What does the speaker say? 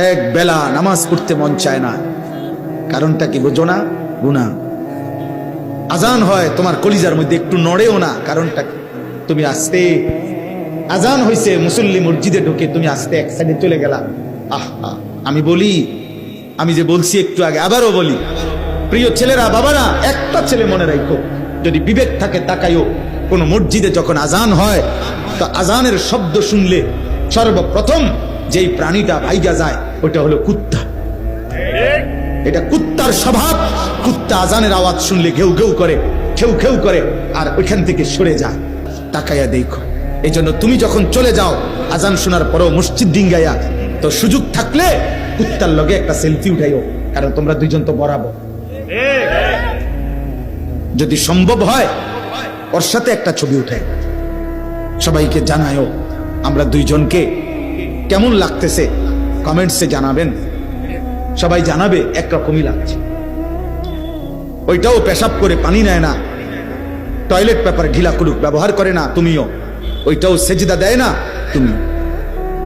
এক বেলা নামাজ পড়তে মন চায় না, কারণটা কি বোঝো না? গুনাহ। আজান হয় তোমার কলিজার মধ্যে একটু নড়েও না, কারণটা কি? তুমি আস্তে, আজান হইছে মুসল্লি মসজিদে ঢোকে, তুমি আস্তে এক সাইডে চলে গেলা। আহা, আমি বলি, আমি যে বলছি একটু আগে আবারও বলি, প্রিয় ছেলেরা, বাবারা, একটা ছেলে মনে রাখো, যদি বিবেক থাকে তাকাইও, কোন মসজিদে যখন আজান হয় তো আজানের শব্দ শুনলে সর্বপ্রথম যেই প্রাণীটা ভাইগা যায় ওটা হলো কুত্তা। এটা কুত্তার স্বভাব। কুত্তা আজানের আওয়াজ শুনলে ঘেউ ঘেউ করে, খেউ খেউ করে, আর ওইখান থেকে সরে যায়। তাকাইয়া দেখো। এই জন্য তুমি যখন চলে যাও আজান শোনার পরও মসজিদ ডিঙ্গাইয়া, তো সুযোগ থাকলে কুত্তার লগে একটা সেলফি উঠাইও, কারণ তোমরা দুইজন তো বরাবর। যদি সম্ভব হয় ওর সাথে একটা ছবি উঠাই, সবাইকে জানায়ও। আমরা দুইজনকে কেমন লাগতেছে কমেন্টসে জানাবেন, সবাই জানাবে একরকমই লাগছে। ওইটাও পেশাব করে পানি নেয় না, টয়লেট পেপার ঢিলা কুলুক ব্যবহার করে না তুমিও, ওইটাও সেজদা দেয় না তুমি।